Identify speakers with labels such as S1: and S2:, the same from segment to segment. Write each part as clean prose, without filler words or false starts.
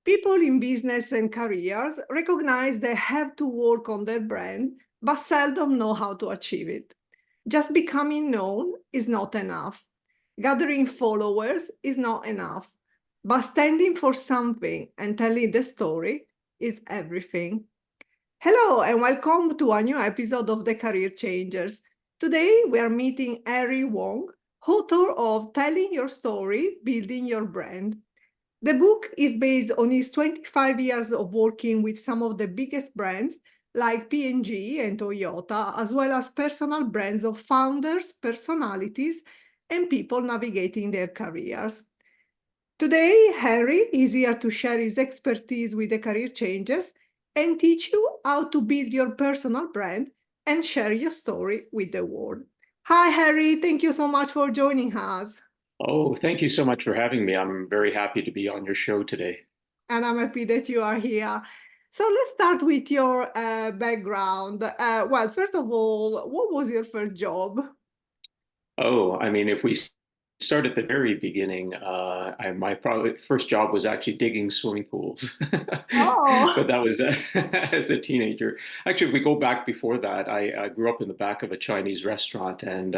S1: People in business and careers recognize they have to work on their brand, but seldom know how to achieve it. Just becoming known is not enough. Gathering followers is not enough. But standing for something and telling the story is everything. Hello, and welcome to a new episode of The Career Changers. Today, we are meeting Henry Wong, author of Telling Your Story, Building Your Brand. The book is based on his 25 years of working with some of the biggest brands like P&G and Toyota, as well as personal brands of founders, personalities, and people navigating their careers. Today, Henry is here to share his expertise with the career changers and teach you how to build your personal brand and share your story with the world. Hi, Harry. Thank you so much for joining us.
S2: Oh, thank you so much for having me. I'm very happy to be on your show today.
S1: And I'm happy that you are here. So let's start with your background. Well, first of all, what was your first job?
S2: Oh, I mean, if we start at the very beginning, my probably first job was actually digging swimming pools, but
S1: Oh,
S2: that was as a teenager. Actually, if we go back before that, I grew up in the back of a Chinese restaurant, and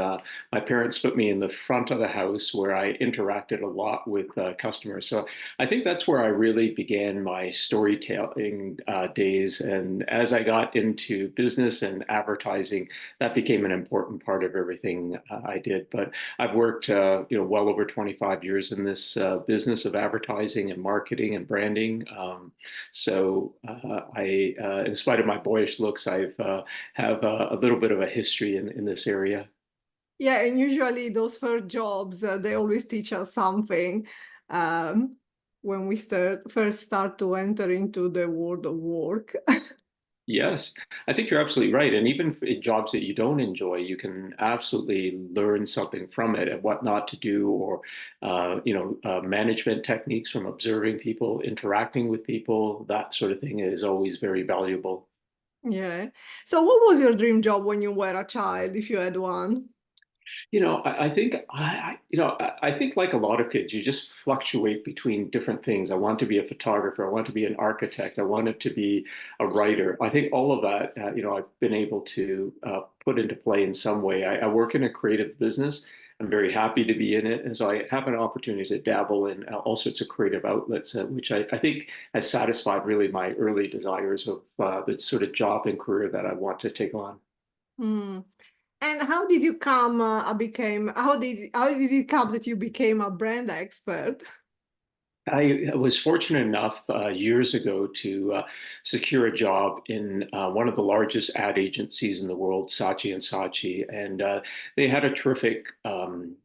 S2: my parents put me in the front of the house where I interacted a lot with customers. So I think that's where I really began my storytelling days. And as I got into business and advertising, that became an important part of everything I did. But I've worked, well over 25 years in this business of advertising and marketing and branding. In spite of my boyish looks, I've have a little bit of a history in this area.
S1: yeah. And usually those first jobs, they always teach us something um, when we first start to enter into the world of work.
S2: Yes, I think you're absolutely right. And even in jobs that you don't enjoy, you can absolutely learn something from it and what not to do, or management techniques from observing people, interacting with people. That sort of thing is always very valuable.
S1: Yeah. So what was your dream job when you were a child, if you had one?
S2: I think I think like a lot of kids, you just fluctuate between different things. I want to be a photographer. I want to be an architect. I wanted to be a writer. I think all of that, I've been able to put into play in some way. I work in a creative business. I'm very happy to be in it, and so I have an opportunity to dabble in all sorts of creative outlets, which I think has satisfied really my early desires of the sort of job and career that I want to take on.
S1: Hmm. And how did you come? How did it come that you became a brand expert?
S2: I was fortunate enough years ago to secure a job in one of the largest ad agencies in the world, Saatchi and Saatchi, and they had a terrific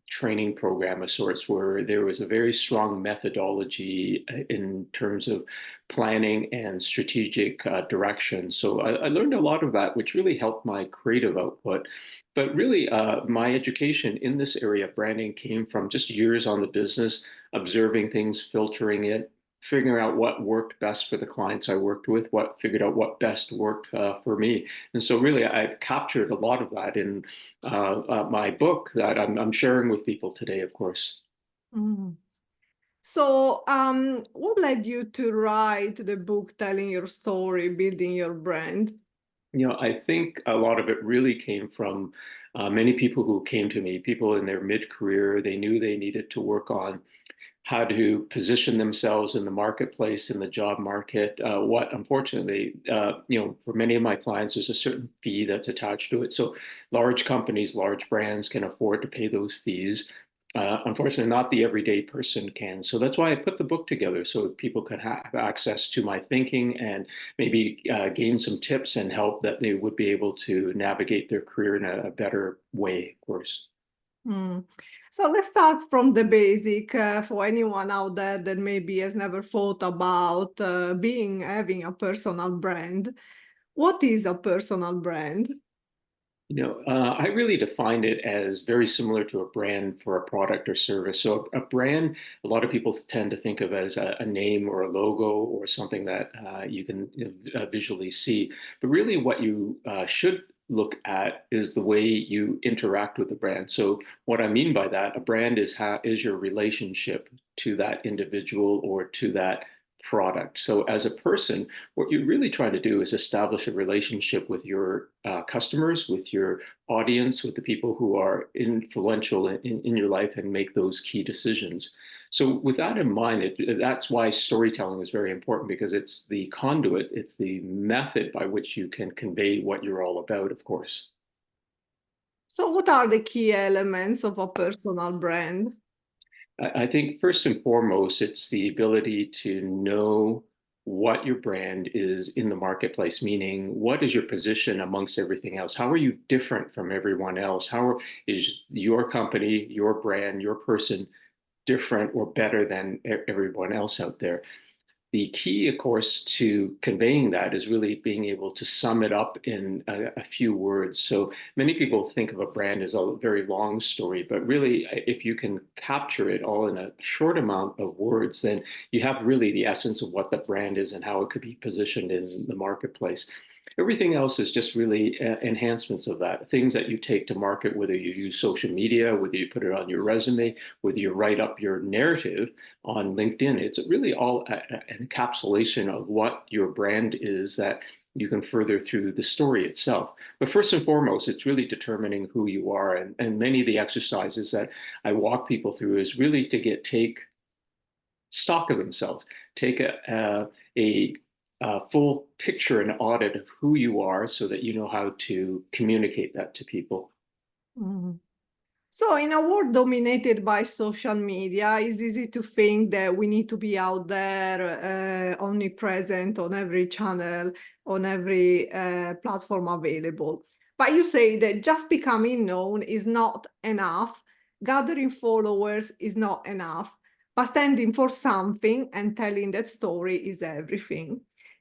S2: training program of sorts where there was a very strong methodology in terms of planning and strategic direction. So I learned a lot of that, which really helped my creative output. But really, my education in this area of branding came from just years on the business, observing things, filtering it, figuring out what worked best for the clients I worked with, what figured out what best worked for me. And so really I've captured a lot of that in my book that I'm sharing with people today, of course.
S1: Mm. So, what led you to write the book telling your story, building your brand?
S2: I think a lot of it really came from many people who came to me, people in their mid-career. They knew they needed to work on how to position themselves in the marketplace, in the job market. What unfortunately, for many of my clients, there's a certain fee that's attached to it. So large companies, large brands can afford to pay those fees. Unfortunately, not the everyday person can. So that's why I put the book together so people could have access to my thinking and maybe gain some tips and help that they would be able to navigate their career in a better way, of course.
S1: Hmm. So let's start from the basic for anyone out there that maybe has never thought about having a personal brand. What is a personal brand?
S2: I really defined it as very similar to a brand for a product or service. So a brand, a lot of people tend to think of as a name or a logo or something that you can visually see. But really, what you should look at is the way you interact with the brand. So what I mean by that, a brand is your relationship to that individual or to that product. So as a person, what you really try to do is establish a relationship with your customers, with your audience, with the people who are influential in your life and make those key decisions. So with that in mind, that's why storytelling is very important, because it's the conduit, it's the method by which you can convey what you're all about, of course.
S1: So, what are the key elements of a personal brand?
S2: I think first and foremost, it's the ability to know what your brand is in the marketplace, meaning what is your position amongst everything else? How are you different from everyone else? Is your company, your brand, your person different or better than everyone else out there? The key, of course, to conveying that is really being able to sum it up in a few words. So many people think of a brand as a very long story, but really, if you can capture it all in a short amount of words, then you have really the essence of what the brand is and how it could be positioned in the marketplace. Everything else is just really enhancements of that, things that you take to market, whether you use social media, whether you put it on your resume, whether you write up your narrative on LinkedIn. It's really all an encapsulation of what your brand is that you can further through the story itself. But first and foremost, it's really determining who you are. And many of the exercises that I walk people through is really to take stock of themselves, take a full picture and audit of who you are so that you know how to communicate that to people.
S1: Mhm. So, in a world dominated by social media, it's easy to think that we need to be out there, omnipresent on every channel, on every platform available. But you say that just becoming known is not enough, gathering followers is not enough, but standing for something and telling that story is everything.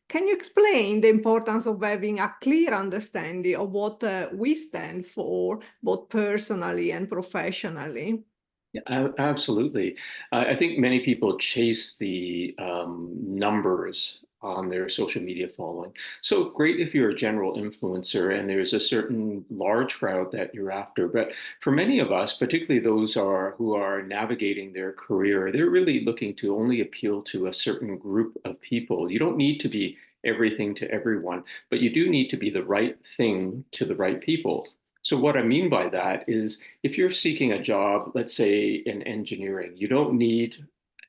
S1: Can you explain the importance of having a clear understanding of what we stand for, both personally and professionally?
S2: Yeah, absolutely. I think many people chase the numbers on their social media following. So great if you're a general influencer and there's a certain large crowd that you're after. But for many of us, particularly who are navigating their career, they're really looking to only appeal to a certain group of people. You don't need to be everything to everyone, but you do need to be the right thing to the right people. So what I mean by that is if you're seeking a job, let's say in engineering, you don't need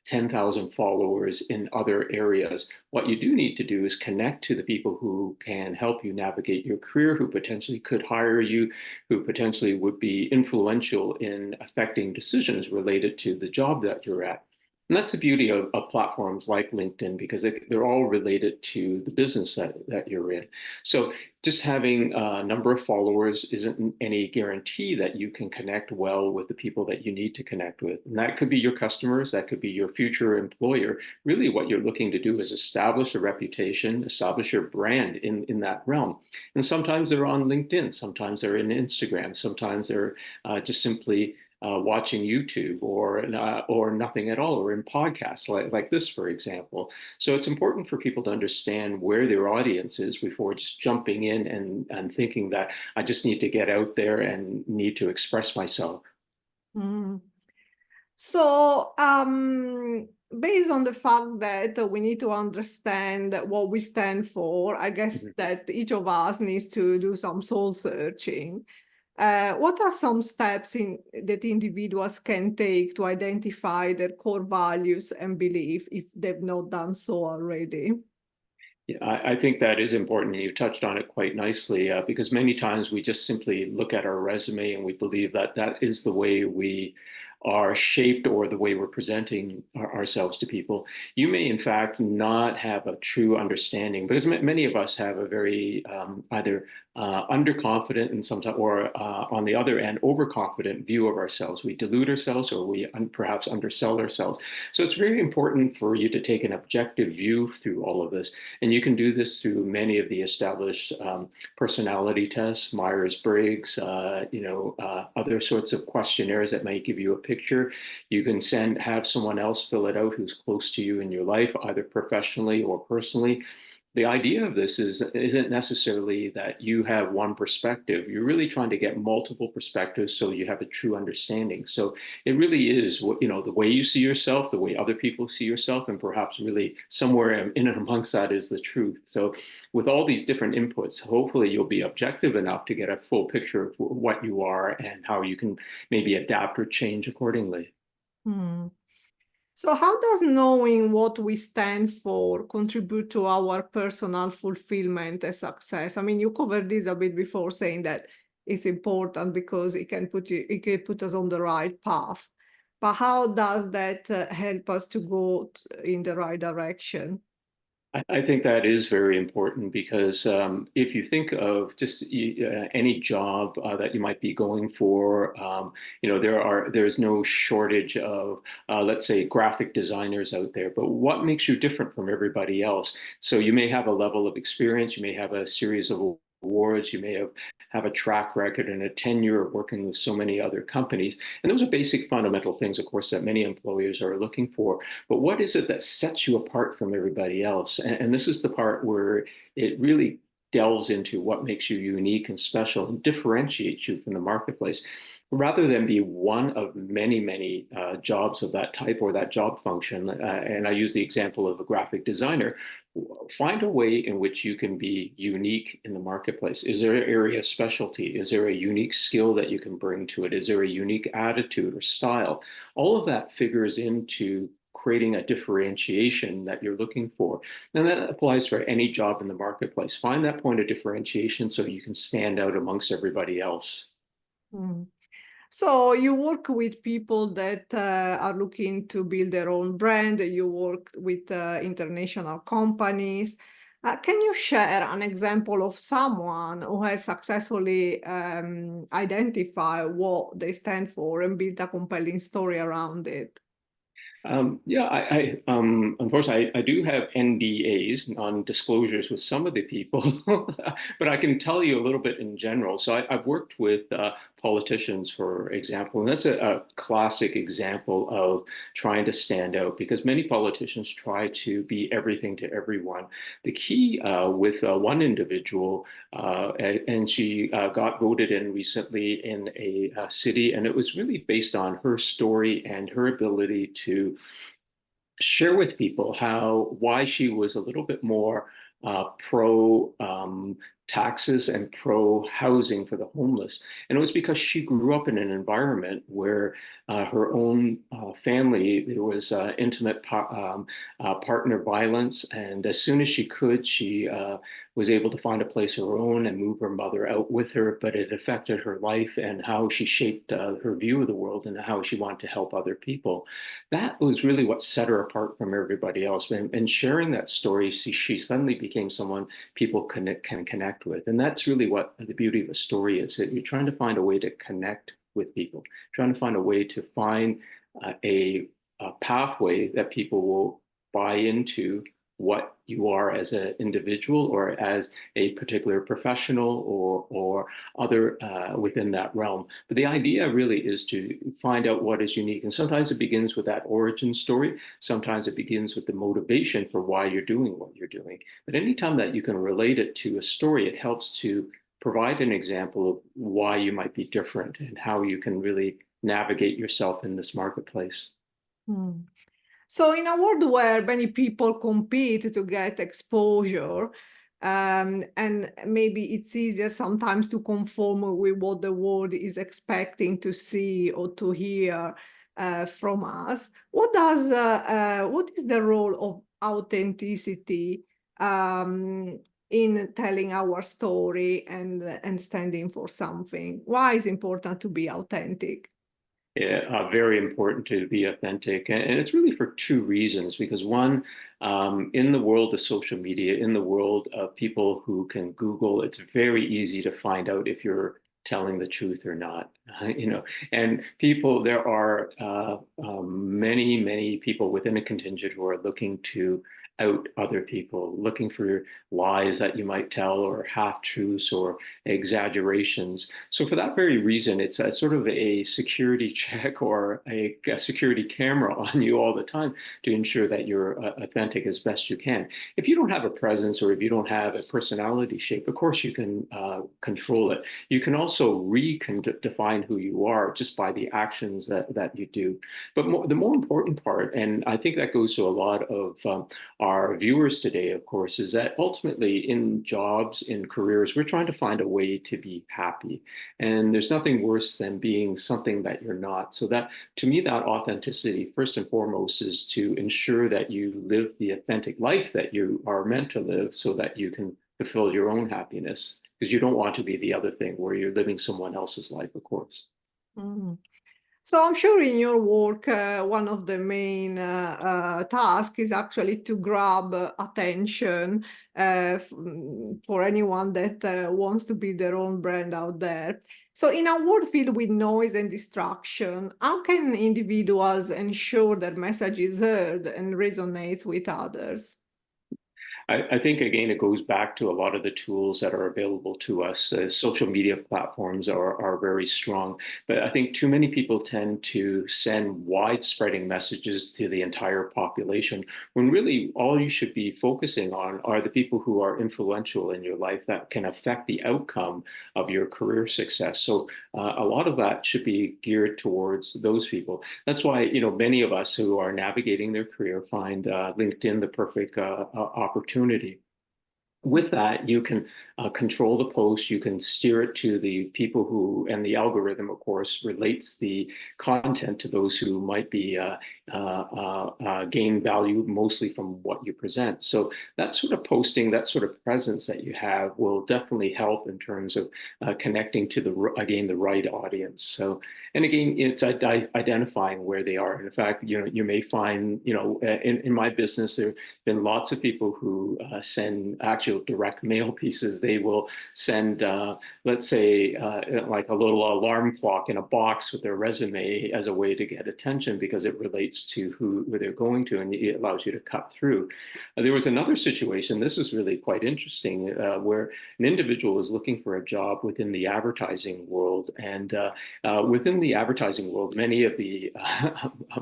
S2: 10,000 followers in other areas. What you do need to do is connect to the people who can help you navigate your career, who potentially could hire you, who potentially would be influential in affecting decisions related to the job that you're at. And that's the beauty of platforms like LinkedIn, because they're all related to the business that you're in. So just having a number of followers isn't any guarantee that you can connect well with the people that you need to connect with. And that could be your customers, that could be your future employer. Really, what you're looking to do is establish a reputation, establish your brand in that realm. And sometimes they're on LinkedIn, sometimes they're in Instagram, sometimes they're just simply watching YouTube or nothing at all, or in podcasts like this, for example. So it's important for people to understand where their audience is before just jumping in and thinking that I just need to get out there and need to express myself.
S1: Mm. So, based on the fact that we need to understand what we stand for, I guess
S2: Mhm.
S1: that each of us needs to do some soul searching. What are some steps that individuals can take to identify their core values and belief if they've not done so already?
S2: Yeah, I think that is important. You touched on it quite nicely, because many times we just simply look at our resume and we believe that that is the way we are shaped or the way we're presenting ourselves to people. You may, in fact, not have a true understanding, because many of us have a very either underconfident and sometimes, or on the other end, overconfident view of ourselves. We delude ourselves, or we perhaps undersell ourselves. So it's very important for you to take an objective view through all of this. And you can do this through many of the established personality tests, Myers-Briggs, other sorts of questionnaires that might give you a picture. You can have someone else fill it out who's close to you in your life, either professionally or personally. the idea of this isn't necessarily that you have one perspective. You're really trying to get multiple perspectives so you have a true understanding. So it really is what, the way you see yourself, the way other people see yourself, and perhaps really somewhere in and amongst that is the truth. So with all these different inputs, hopefully you'll be objective enough to get a full picture of what you are and how you can maybe adapt or change accordingly.
S1: Hmm. So, how does knowing what we stand for contribute to our personal fulfillment and success? I mean, you covered this a bit before, saying that it's important because it can put us on the right path. But how does that help us to go in the right direction?
S2: I think that is very important because if you think of just any job that you might be going for, there's no shortage of let's say graphic designers out there. But what makes you different from everybody else? So you may have a level of experience, you may have a series of awards, you may have a track record and a tenure of working with so many other companies. And those are basic fundamental things, of course, that many employers are looking for. But what is it that sets you apart from everybody else? And this is the part where it really delves into what makes you unique and special and differentiates you from the marketplace. Rather than be one of many, many jobs of that type or that job function, and I use the example of a graphic designer, find a way in which you can be unique in the marketplace. Is there an area of specialty? Is there a unique skill that you can bring to it? Is there a unique attitude or style? All of that figures into creating a differentiation that you're looking for. And that applies for any job in the marketplace. Find that point of differentiation so you can stand out amongst everybody else.
S1: Hmm. So you work with people that are looking to build their own brand. You work with international companies. Can you share an example of someone who has successfully identified what they stand for and built a compelling story around it?
S2: Yeah, unfortunately, I do have NDAs, non-disclosures, with some of the people, but I can tell you a little bit in general. So I've worked with politicians, for example, and that's a classic example of trying to stand out because many politicians try to be everything to everyone. The key with one individual, and she got voted in recently in a city, and it was really based on her story and her ability to share with people why she was a little bit more pro taxes and pro housing for the homeless. And it was because she grew up in an environment where her own family, there was intimate partner violence. And as soon as she could, she was able to find a place of her own and move her mother out with her. But it affected her life and how she shaped her view of the world and how she wanted to help other people. That was really what set her apart from everybody else. And sharing that story, she suddenly became someone people can connect with. And that's really what the beauty of a story is. That you're trying to find a way to connect with people, trying to find a way to find a pathway that people will buy into what you are as an individual or as a particular professional or other within that realm. But the idea really is to find out what is unique. And sometimes it begins with that origin story. Sometimes it begins with the motivation for why you're doing what you're doing. But anytime that you can relate it to a story, it helps to provide an example of why you might be different and how you can really navigate yourself in this marketplace.
S1: Hmm. So, in a world where many people compete to get exposure, and maybe it's easier sometimes to conform with what the world is expecting to see or to hear from us, what is the role of authenticity in telling our story and standing for something? Why is it important to be authentic?
S2: Yeah, very important to be authentic. And it's really for two reasons. Because one, in the world of social media, in the world of people who can Google, it's very easy to find out if you're telling the truth or not. And people, there are many people within a contingent who are looking to out other people, looking for lies that you might tell or half truths or exaggerations. So for that very reason, it's a sort of a security check or a security camera on you all the time to ensure that you're authentic as best you can. If you don't have a presence or if you don't have a personality shape, of course you can control it. You can also redefine who you are just by the actions that you do. But the more important part, and I think that goes to a lot of our viewers today, of course, is that ultimately in jobs, in careers, we're trying to find a way to be happy. And there's nothing worse than being something that you're not. So that, to me, that authenticity, first and foremost, is to ensure that you live the authentic life that you are meant to live so that you can fulfill your own happiness, because you don't want to be the other thing where you're living someone else's life, of course.
S1: Mm. So I'm sure in your work, one of the main tasks is actually to grab attention for anyone that wants to be their own brand out there. So in a world filled with noise and distraction, how can individuals ensure their message is heard and resonates with others?
S2: I think, again, it goes back to a lot of the tools that are available to us. Social media platforms are very strong, but I think too many people tend to send wide-spreading messages to the entire population when really all you should be focusing on are the people who are influential in your life that can affect the outcome of your career success. So a lot of that should be geared towards those people. That's why, many of us who are navigating their career find LinkedIn the perfect opportunity. With that, you can control the post, you can steer it to the people who, and the algorithm, of course, relates the content to those who might be gain value mostly from what you present. So that sort of posting, that sort of presence that you have will definitely help in terms of connecting to the right audience. So, and again, it's identifying where they are. And in fact, you may find, in my business, there have been lots of people who send actual direct mail pieces. They will send, let's say, like a little alarm clock in a box with their resume as a way to get attention because it relates to who they're going to, and it allows you to cut through. There was another situation, this was really quite interesting, where an individual was looking for a job within the advertising world. And within the advertising world, many of the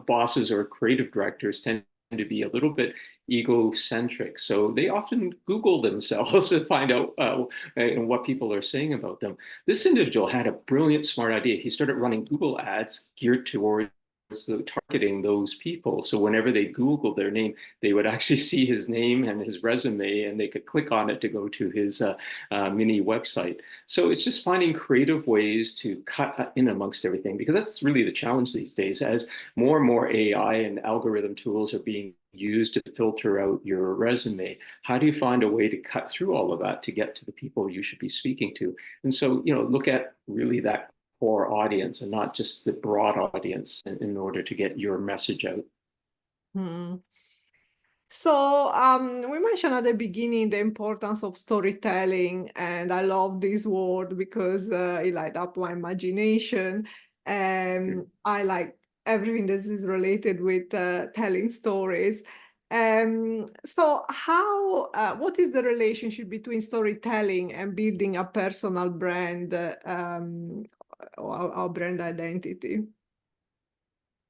S2: bosses or creative directors tend to be a little bit egocentric. So they often Google themselves to find out what people are saying about them. This individual had a brilliant, smart idea. He started running Google ads geared towards targeting those people. So whenever they Googled their name, they would actually see his name and his resume, and they could click on it to go to his mini website. So it's just finding creative ways to cut in amongst everything, because that's really the challenge these days. As more and more AI and algorithm tools are being used to filter out your resume, how do you find a way to cut through all of that to get to the people you should be speaking to? And so, look at really that core audience and not just the broad audience in order to get your message out.
S1: Hmm. So we mentioned at the beginning the importance of storytelling, and I love this word because it light up my imagination. I like everything that is related with telling stories. So what is the relationship between storytelling and building a personal brand or our brand identity?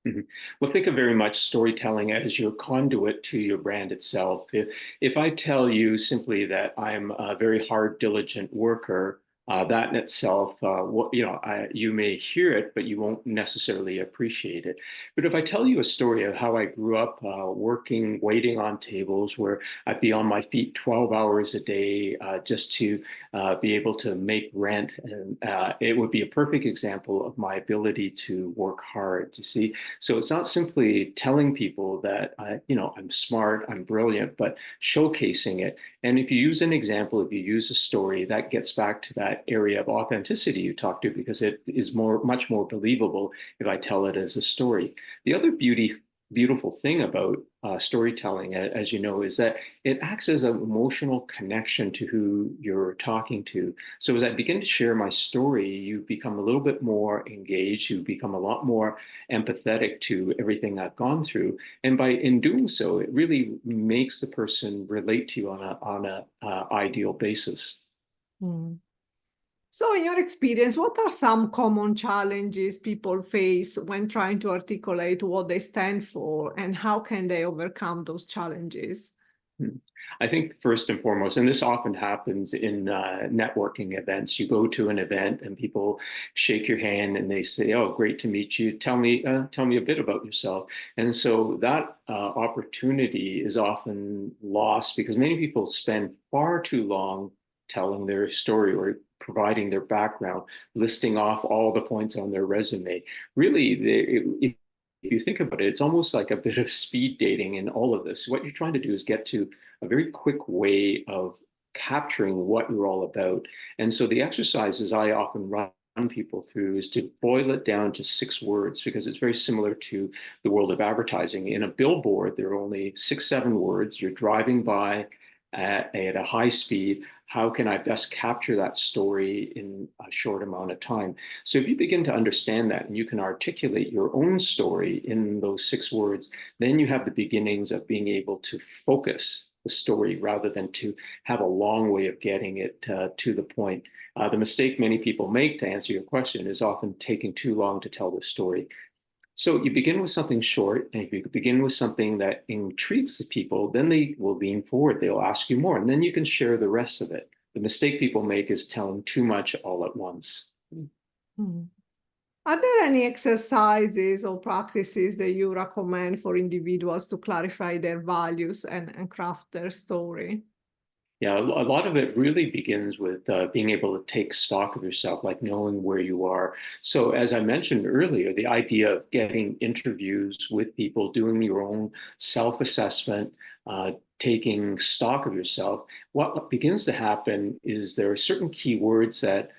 S2: Mhm. Well, think of very much storytelling as your conduit to your brand itself. If I tell you simply that I'm a very hard, diligent worker, that in itself, you may hear it, but you won't necessarily appreciate it. But if I tell you a story of how I grew up working, waiting on tables, where I'd be on my feet 12 hours a day just to be able to make rent, and it would be a perfect example of my ability to work hard. You see, so it's not simply telling people that I'm smart, I'm brilliant, but showcasing it. And if you use an example, if you use a story, that gets back to that area of authenticity you talked to, because it is much more believable if I tell it as a story. The other beauty beautiful thing about storytelling, as you know, is that it acts as an emotional connection to who you're talking to. So as I begin to share my story, you become a little bit more engaged, you become a lot more empathetic to everything I've gone through. And by in doing so, it really makes the person relate to you on a ideal basis.
S1: Mm. So, in your experience, what are some common challenges people face when trying to articulate what they stand for, and how can they overcome those challenges?
S2: Hmm. I think first and foremost, and this often happens in networking events. You go to an event and people shake your hand and they say, "Oh, great to meet you. Tell me a bit about yourself." And so that opportunity is often lost because many people spend far too long telling their story or providing their background, listing off all the points on their resume. Really, if you think about it, it's almost like a bit of speed dating in all of this. What you're trying to do is get to a very quick way of capturing what you're all about. And so the exercises I often run people through is to boil it down to 6 words because it's very similar to the world of advertising. In a billboard, there are only 6, 7 words. You're driving by at a high speed. How can I best capture that story in a short amount of time? So if you begin to understand that and you can articulate your own story in those 6 words, then you have the beginnings of being able to focus the story rather than to have a long way of getting it to the point. The mistake many people make, to answer your question, is often taking too long to tell the story. So you begin with something short, and if you begin with something that intrigues the people, then they will lean forward. They'll ask you more, and then you can share the rest of it. The mistake people make is telling too much all at once.
S1: Mm. Are there any exercises or practices that you recommend for individuals to clarify their values and craft their story?
S2: Yeah, a lot of it really begins with being able to take stock of yourself, like knowing where you are. So, as I mentioned earlier, the idea of getting interviews with people, doing your own self assessment, taking stock of yourself, what begins to happen is there are certain keywords that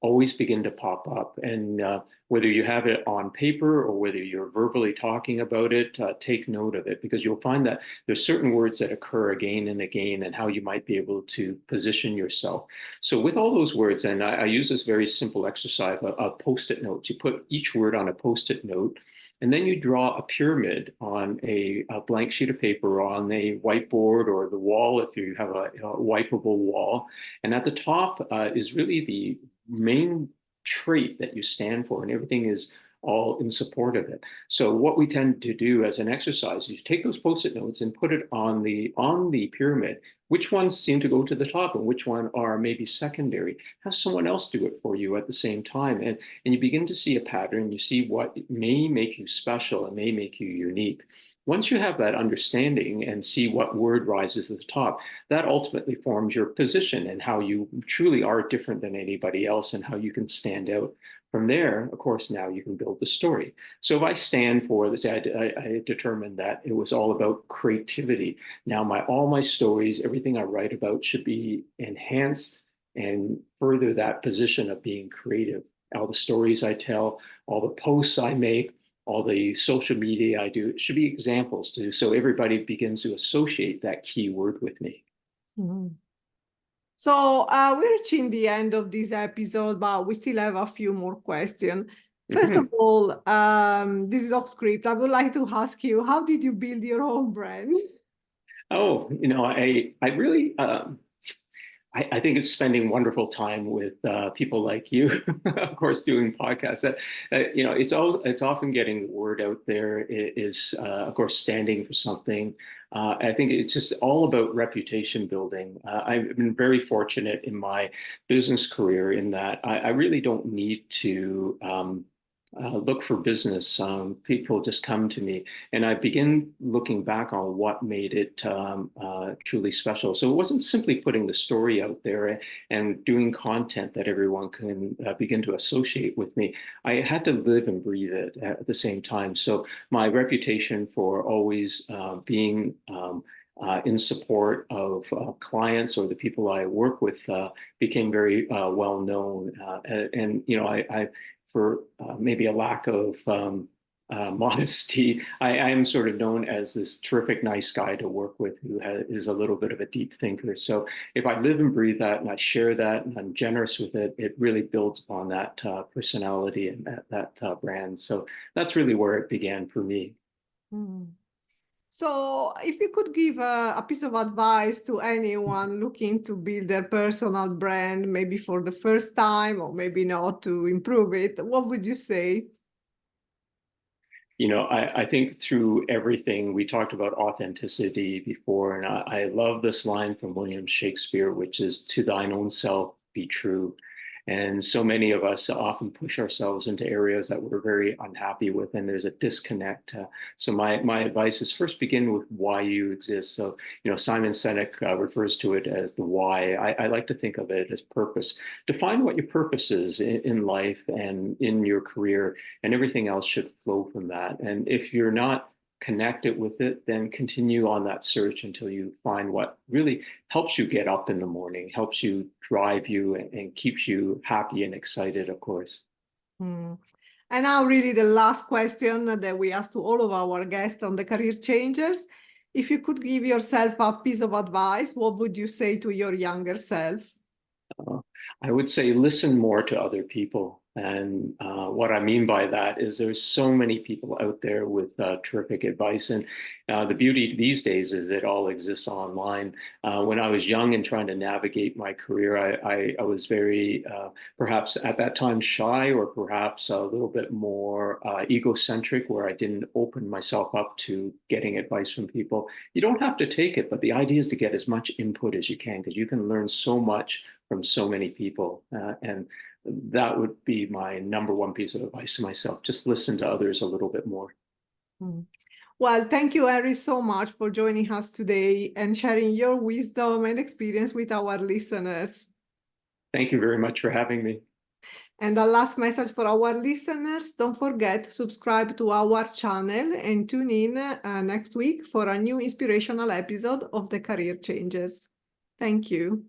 S2: always begin to pop up. And whether you have it on paper or whether you're verbally talking about it, take note of it because you'll find that there's certain words that occur again and again and how you might be able to position yourself. So with all those words, and I use this very simple exercise of post-it notes. You put each word on a post-it note, and then you draw a pyramid on a blank sheet of paper on a whiteboard or the wall if you have a wipeable wall. And at the top is really the main trait that you stand for, and everything is all in support of it. So what we tend to do as an exercise is you take those post-it notes and put it on the pyramid. Which ones seem to go to the top and which one are maybe secondary? Have someone else do it for you at the same time. And you begin to see a pattern. You see what may make you special and may make you unique. Once you have that understanding and see what word rises to the top, that ultimately forms your position and how you truly are different than anybody else and how you can stand out. From there, of course, now you can build the story. So if I stand for this, I determined that it was all about creativity. Now, all my stories, everything I write about should be enhanced and further that position of being creative. All the stories I tell, all the posts I make, all the social media I do, it should be examples to so everybody begins to associate that keyword with me.
S1: Mhm. So we're reaching the end of this episode, but we still have a few more questions. First of
S2: Mhm.
S1: all, this is off script. I would like to ask you, how did you build your own brand?
S2: Oh, I really I think it's spending wonderful time with people like you, of course, doing podcasts. That it's often getting the word out there. It is of course standing for something. I think it's just all about reputation building. I've been very fortunate in my business career in that I really don't need to. Look for business. People just come to me, and I begin looking back on what made it truly special. So it wasn't simply putting the story out there and doing content that everyone can begin to associate with me. I had to live and breathe it at the same time. So my reputation for always being in support of clients or the people I work with became very well known. And I for maybe a lack of modesty. I am sort of known as this terrific, nice guy to work with who is a little bit of a deep thinker. So if I live and breathe that and I share that and I'm generous with it, it really builds upon that personality and that brand. So that's really where it began for me.
S1: Mm. So, if you could give a piece of advice to anyone looking to build their personal brand, maybe for the first time or maybe not to improve it, what would you say?
S2: I think through everything, we talked about authenticity before, and I love this line from William Shakespeare, which is, "To thine own self be true." And so many of us often push ourselves into areas that we're very unhappy with, and there's a disconnect. So my advice is first begin with why you exist. So, Simon Sinek refers to it as the why. I like to think of it as purpose. Define what your purpose is in life and in your career, and everything else should flow from that. And if you're not connected with it, then continue on that search until you find what really helps you get up in the morning, helps you drive you, and keeps you happy and excited, of course.
S1: Hmm. And now, really, the last question that we ask to all of our guests on the Career Changers. If you could give yourself a piece of advice, what would you say to your younger self?
S2: Uh, I would say listen more to other people. And what I mean by that is there's so many people out there with terrific advice. And the beauty these days is it all exists online. When I was young and trying to navigate my career, I was very, perhaps at that time, shy, or perhaps a little bit more egocentric, where I didn't open myself up to getting advice from people. You don't have to take it, but the idea is to get as much input as you can, because you can learn so much from so many people. And that would be my number one piece of advice to myself. Just listen to others a little bit more.
S1: Hmm. Well, thank you, Henry, so much for joining us today and sharing your wisdom and experience with our listeners.
S2: Thank you very much for having me.
S1: And the last message for our listeners, don't forget to subscribe to our channel and tune in next week for a new inspirational episode of the Career Changers. Thank you.